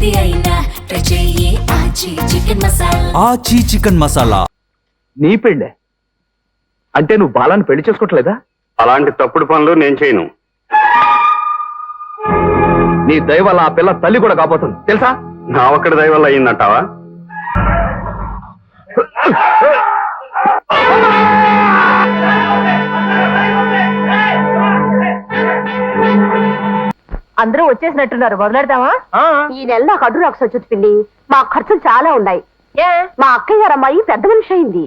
ఏది అయినా ట్రై చెయ్యి ఆచి చికెన్ మసాలా. ఆచి చికెన్ మసాలా. నీ పెళ్ళే అంటే నువ్వు బాలాన్ని పెళ్లి చేసుకోవట్లేదా? అలాంటి తప్పుడు పనులు నేను చేయను. నీ దయ వల్ల ఆ పిల్ల తల్లి కూడా కాబోతుంది తెలుసా? నా ఒక్కడి దయ వల్ల అయిందంటావా? అందరూ వచ్చేసినట్టున్నారు, మొదలెడతామా? ఈ నెల నాకు అడ్డు రాక్స్ వచ్చి పిండి, మా ఖర్చులు చాలా ఉన్నాయి. మా అక్కయ్య గారు అమ్మాయి పెద్ద మనిషి అయింది.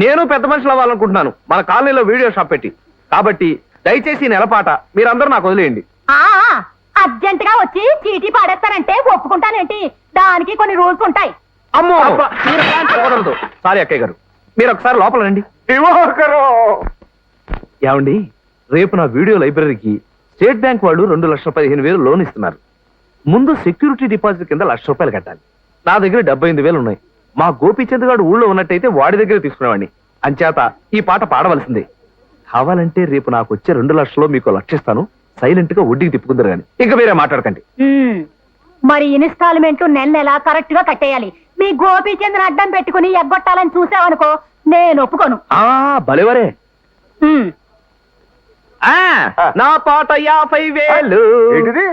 నేను పెద్ద మనుషులు అవ్వాలనుకుంటున్నాను మన కాలనీలో వీడియో షాప్ పెట్టి. కాబట్టి దయచేసి ఈ నెలపాట మీరందరూ నాకు వదిలేయండి. అర్జెంట్ గా వచ్చి చీటీ పాడేస్తానంటే ఒప్పుకుంటానేంటి? దానికి కొన్ని రూల్స్ ఉంటాయి. అమ్మో కుదరదు. సారీ అక్కయ్య గారు, మీరు ఒకసారి లోపల రండి. ఏమండి, రేపు నా వీడియో లైబ్రరీకి స్టేట్ బ్యాంక్ వాళ్ళు 2,15,000 లోన్ ఇస్తున్నారు. ముందు సెక్యూరిటీ డిపాజిట్ కింద ₹1,00,000 కట్టాలి. నా దగ్గర 78,000 ఉన్నాయి. మా గోపీచంద్ గారు ఊళ్ళో ఉన్నట్టయితే వాడి దగ్గర తీసుకునేవాడిని. అంచేత ఈ పాట పాడవలసిందే. కావాలంటే రేపు నాకు వచ్చే 2 లక్షల్లో మీకు 1,00,000 ఇస్తాను. సైలెంట్ గా వడ్డీకి తిప్పుకుందరు కానీ ఇంకా వేరే మాట్లాడకండి. మరి ఇన్స్టాల్మెంట్ నెల నెల కరెక్ట్ గా కట్టేయాలి. మీ గోపీచంద్ర అడ్డం పెట్టుకుని ఎగ్గొట్టాలని చూసావనుకో, నేను ఒప్పుకోను. భలేవరే. నా పాట 50,000.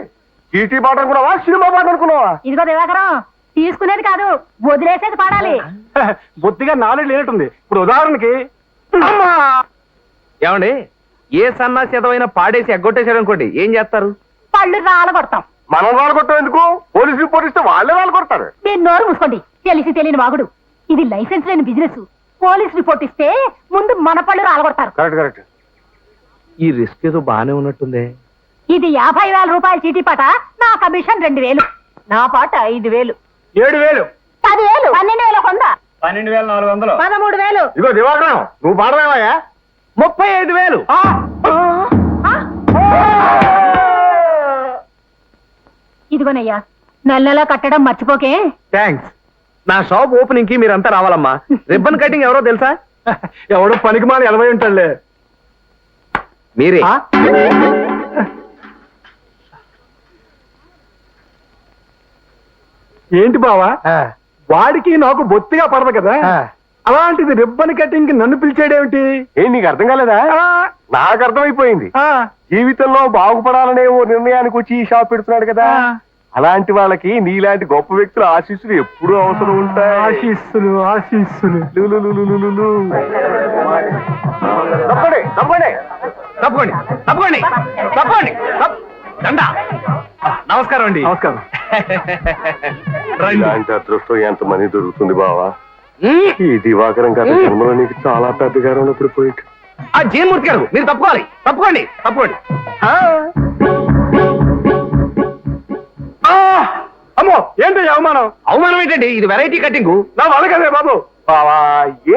చీటీ పాట అనుకున్నావా, సినిమా పాట అనుకున్నావా? ఇదిగో దివాకరం, తీసుకునేది కాదు వదిలేసేది పాడాలి. బొత్తిగా నాలెడ్జ్ లేనట్టుంది. ఇప్పుడు ఉదాహరణకి ఏమండి, ఏ సన్నాసి ఎదవైనా పాడేసి ఎగ్గొట్టేసాడు అనుకోండి, ఏం చేస్తారు? పళ్ళు రాలగొడతాం. మనం రాలగొట్టం ఎందుకు? పోలీసు రిపోర్ట్ ఇస్తే వాళ్ళే రాలగొడతారు. మీరు నోరు మూసుకోండి, తెలిసి తెలియని వాగుడు. ఇది లైసెన్స్ లేని బిజినెస్. పోలీస్ రిపోర్ట్ ఇస్తే ముందు మన పళ్ళు రాలగొడతారు. Correct correct. ఈ రిస్క్ ఏదో బానే ఉన్నట్టుందే. ఇది 50,000 రూపాయల చీటీ పాట, నా కమిషన్ 2,000, నా పాట 5,000, 7,000, 10,000, 12,100, 12,400, 13,000. ఇగో దివాకరం, నువ్వు పాడమేవయ్యా? 35,000. ఇదిగోనయ్యా, నెల నెల కట్టడం మర్చిపోకే. థ్యాంక్స్. నా షాప్ ఓపెనింగ్ కి మీరంతా రావాలమ్మా. రిబ్బన్ కటింగ్ ఎవరో తెలుసా? ఎవడో పనికి మాని 80 ఉంటాడులే. మీరే. ఏంటి బావా, వాడికి నాకు బొత్తిగా పడదు కదా, అలాంటిది రిబ్బన్ కటింగ్ కి నన్ను పిలిచాడేమిటి? నీకు అర్థం కాలేదా? నాకు అర్థమైపోయింది. జీవితంలో బాగుపడాలనే ఓ నిర్ణయానికి వచ్చి ఈ షాప్ పెడుతున్నాడు కదా, అలాంటి వాళ్ళకి నీలాంటి గొప్ప వ్యక్తుల ఆశీస్సులు ఎప్పుడూ అవసరం ఉంటాయి. ఆశీస్సులు ఆశీస్సులు. తప్పండి తప్పండి తప్పకోండి తప్పకోండి తప్పకోండి. దండా. నమస్కారం అండి. నమస్కారం. ఇలాంటి అదృష్టం ఎంతమంది దొరుకుతుంది బావా? ఈ దివాకరం కథ జన్మలో నీకు చాలా పెద్దగా ఉన్నప్పుడు పోయిట్. ఆ జయమూర్తి గారు, మీరు తప్పుకోవాలి. తప్పుకోండి తప్పుకోండి. అమ్మో, ఏంటి అవమానం? అవమానం ఏంటండి? ఇది వెరైటీ కటింగ్. నా వల్ల కదే బాబు. బావా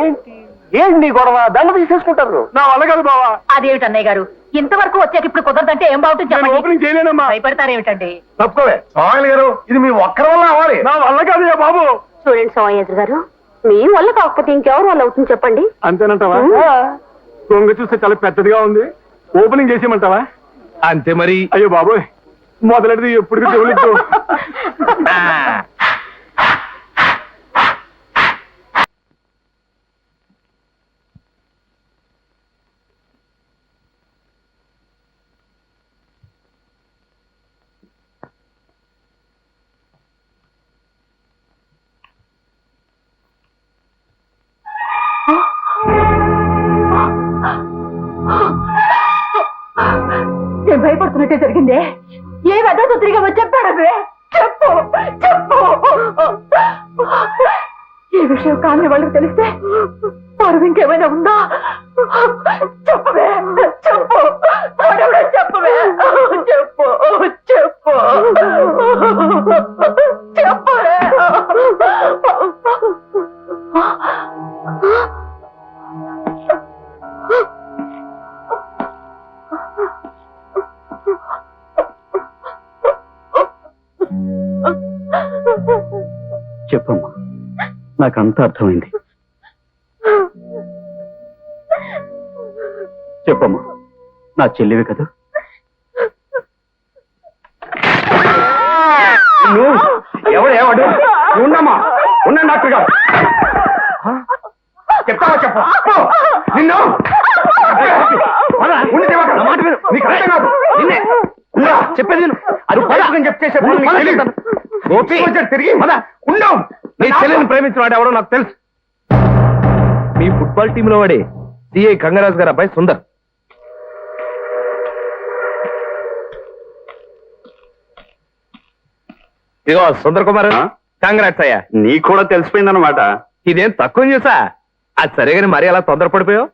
ఏంటి ఏంటి గొడవ? దండ తీసేసుకుంటారు. నా వల్ల కాదు బావా. అదేమిటి అన్నయ్య గారు, ఇంతవరకు వచ్చాక ఇప్పుడు కుదరదంటే ఏం బాగుంటుంది చెప్పండి. ఓపెనింగ్ చేయలేనమ్మా. భయపడతారేమిటండి? తప్పుకోవే సోమయ్య గారు, ఇది మీ ఒక్కరి వల్ల అవ్వాలి. నా వల్ల కాదు బాబు. చూడండి సోమయ్య గారు, మీ వల్ల కాకపోతే ఇంకెవరి వల్ల అవుతుంది చెప్పండి. అంతేనంటావా? దొంగ చూస్తే చాలా పెద్దదిగా ఉంది, ఓపెనింగ్ చేసేయమంటావా? అంతే మరి. అయ్యో బాబోయ్, మొదలెడితే ఎప్పుడు చెవులిద్దు. నేను భయపడుతున్నట్టే జరిగిందే. ఏ వెదతో తిరిగి వచ్చాడవే? చెప్పు చెప్పు. ఈ విషయం కాని వాళ్ళకి తెలిస్తే పరువు ఇంకేమైనా ఉందా? చెప్పవే చెప్పు. చెప్పవే చెప్పు చెప్పు చెప్పవే. చెప్పమ్మా, నాకంతా అర్థమైంది. చెప్పమ్మా, నా చెల్లివి కదా? వాడు ఉండమ్మా ఉండండి డాక్టర్ గారు చెప్తావా చెప్పు నిన్ను ఉండి దేవా, నా మాట విను. నీకు అర్థం కాదు. నిన్నే. ఉండు, చెప్పేది విను. అది పదకం చెప్తే గోపి తిరిగి ఉండవు. నీ చెల్లెని ప్రేమించిన వాడు ఎవడో నాకు తెలుసు. మీ ఫుట్బాల్ టీంలో వాడే సిఐ గంగరాజు గారు అబ్బాయి సుందర్. ఇదిగో సుందర్ కుమార్, కంగ్రాట్స్ అయ్యా. నీకు కూడా తెలిసిపోయిందన్నమాట. ఇదేం తక్కువ చూసా. అది సరే కానీ మరీ అలా తొందరపడిపోయావు.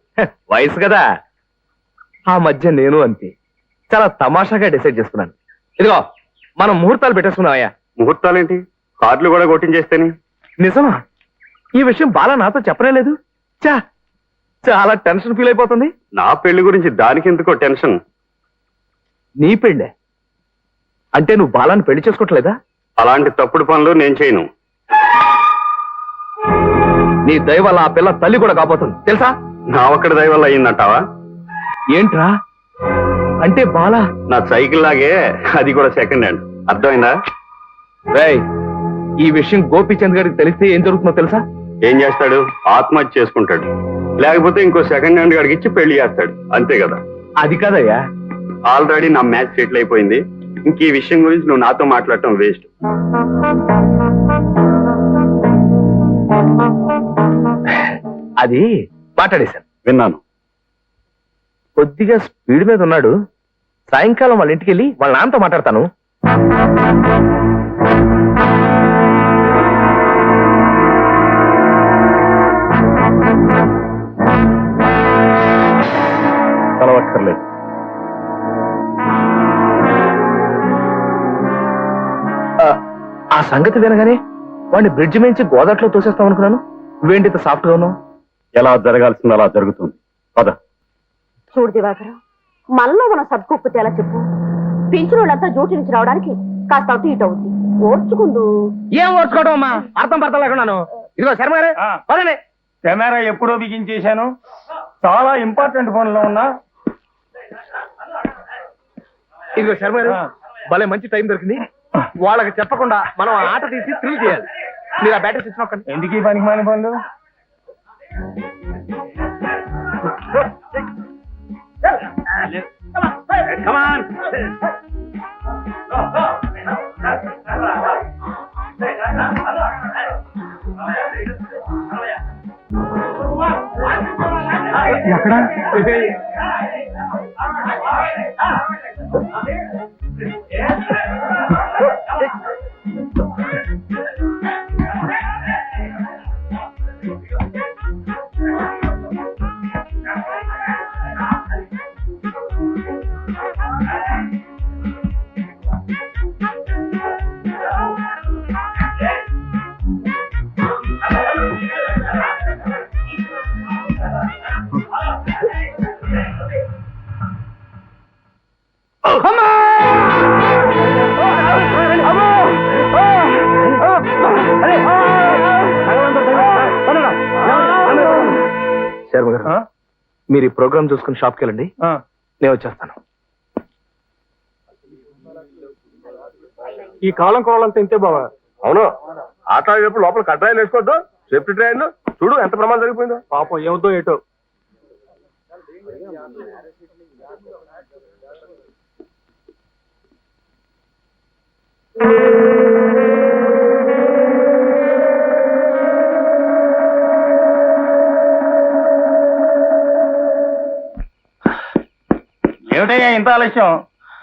వయసు కదా. ఆ మధ్య నేను అంతే చాలా తమాషాగా డిసైడ్ చేసుకున్నాను. ఇదిగో మనం ముహూర్తాలు పెట్టేసుకున్నావయ్యా. ముహూర్తాలేంటి, కార్డులు కూడా కొట్టించేస్తేని. నిజమా? ఈ విషయం బాలా నాతో చెప్పనే లేదు. చా చాలా టెన్షన్ ఫీల్ అయిపోతుంది. నా పెళ్లి గురించి దానికి ఎందుకో టెన్షన్. నీ పెళ్ళే అంటే నువ్వు బాలాన్ని పెళ్లి చేసుకోవట్లేదా? అలాంటి తప్పుడు పనులు నేను చేయను. నీ దయ వల్ల ఆ పిల్ల తల్లి కూడా కాబోతుంది తెలుసా? నా ఒక్కడి దయ వల్ల అయిందంటావా? ఏంట్రా అంటే బాలా నా సైకిల్ లాగే అది కూడా సెకండ్ హ్యాండ్. అర్థమైందా? రేయ్, ఈ విషయం గోపీచంద్ గారికి తెలిస్తే ఏం జరుగుతుందో తెలుసా? ఏం చేస్తాడు? ఆత్మహత్య చేసుకుంటాడు, లేకపోతే ఇంకో సెకండ్ హ్యాండ్ గాడికి ఇచ్చి పెళ్లి చేస్తాడు. అంతే కదా. అది కాదయ్యా. ఆల్రెడీ నా మ్యాచ్ సెటిల్ అయిపోయింది. ఇంక ఈ విషయం గురించి నువ్వు నాతో మాట్లాడటం వేస్ట్. అది మాట్లాడేశాను. విన్నాను. కొద్దిగా స్పీడ్ మీద ఉన్నాడు. సాయంకాలం వాళ్ళ ఇంటికి వెళ్ళి వాళ్ళ నాన్నతో మాట్లాడతాను. కలవక్కర్లేదు. ఆ సంగతి వినగానే వాడిని బ్రిడ్జ్ మించి గోదాట్లో తోసేస్తాం అనుకున్నాను. నువ్వేంటి సాఫ్ట్ గా ఉన్నావు? ఎలా జరగాల్సిందో అలా జరుగుతుంది. పద. చూడు దివాకరం, మనలో మనం సర్దుకోకపోతే ఎలా చెప్పు? పెంచిన వాళ్ళంతా డ్యూటీ నుంచి రావడానికి కాస్త అటు ఇటు అవుతుంది. ఓర్చుకుందు. ఏం ఓర్చుకోవడం అమ్మా, అర్థం పడతా లేకున్నాను. ఇదిగో శర్మ గారు పదండి. కెమెరా ఎప్పుడో బిగించేశాను. చాలా ఇంపార్టెంట్ ఫోన్ లో ఉన్నా. ఇదిగో శర్మ గారు, భలే మంచి టైం దొరికింది. వాళ్ళకి చెప్పకుండా మనం ఆ ఆట తీసి థ్రిల్ చేయాలి. మీరు ఆ బ్యాటరీ ఇచ్చిన ఒక్క ఎందుకు ఈ పనికి మాలిన పనులు? ఎక్కడ? శర్మ గారు, మీరు ఈ ప్రోగ్రామ్ చూసుకుని షాప్కి వెళ్ళండి. నేను వచ్చేస్తాను. ఈ కాలం కోవాలంతా ఇంతే బావా. అవును, ఆట ఆడేటప్పుడు లోపల కట్రాయలు వేసుకోవద్దు. సేఫ్టీ ట్రైన్లు చూడు ఎంత ప్రమాదం జరిగిపోయిందో. పాపం ఏమవుతో ఏటో. ఏమిటయ్యా ఇంత ఆలస్యం?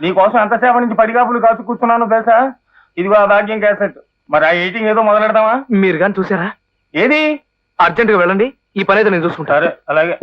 నీకోసం ఎంతసేపు నుంచి పడిగాపులు కాచు కూర్చున్నాను తెలుసా? ఇదిగో ఆ భాగ్యం క్యాసెట్. మరి ఆ ఎయిటింగ్ ఏదో మొదలెడదామా? మీరు కానీ చూసారా? ఏది? అర్జెంట్ గా వెళ్ళండి, ఈ పని అయితే నేను చూసుకుంటా. సరే అలాగే.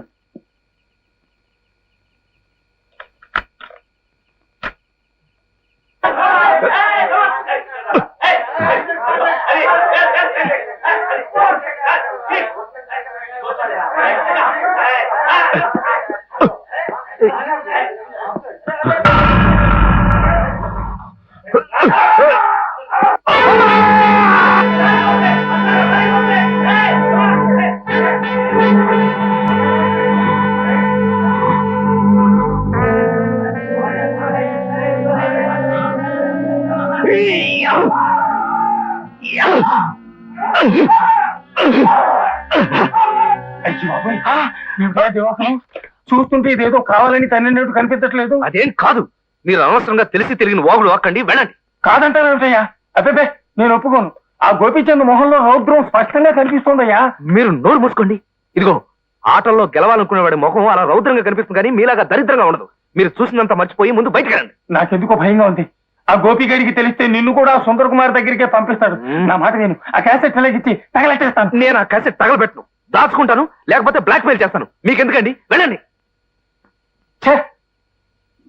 చూస్తుంటే ఇదేదో కావాలని తన్నినట్టు కనిపించట్లేదు. అదేం కాదు, మీరు అనవసరంగా తెలిసి తిరిగిన వాగులు అక్కండి, వెళ్ళండి. కాదంటారేమిటయ్యా? అబ్బే నేను ఒప్పుకోను. ఆ గోపీచంద్ మొహంలో రౌద్రం స్పష్టంగా కనిపిస్తోందయ్యా. మీరు నోరు మూసుకోండి. ఇదిగో, ఆటల్లో గెలవాలనుకునేవాడి ముఖం అలా రౌద్రంగా కనిపిస్తుంది కానీ మీలాగా దరిద్రంగా ఉండదు. మీరు చూసినంత మర్చిపోయి ముందు బయటకు రండి. నాకెందుకో భయంగా ఉంది. ఆ గోపిగడికి తెలిస్తే నిన్ను కూడా సుందర్ కుమార్ దగ్గరికే పంపిస్తాడు. నా మాట నేను ఆ క్యాసెట్ ఇచ్చి తగలెట్టేస్తాను. నేను ఆ క్యాసెట్ తగలబెట్టను, దాచుకుంటాను, లేకపోతే బ్లాక్ మెయిల్ చేస్తాను. మీకెందుకండి, వెళ్ళండి.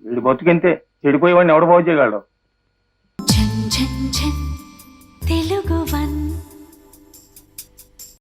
వీడు బతుకంతే, చెడిపోయేవాడిని ఎవడు బాగు చేయగలడు? ఝన్ ఝన్ ఝన్ తెలుగు వన్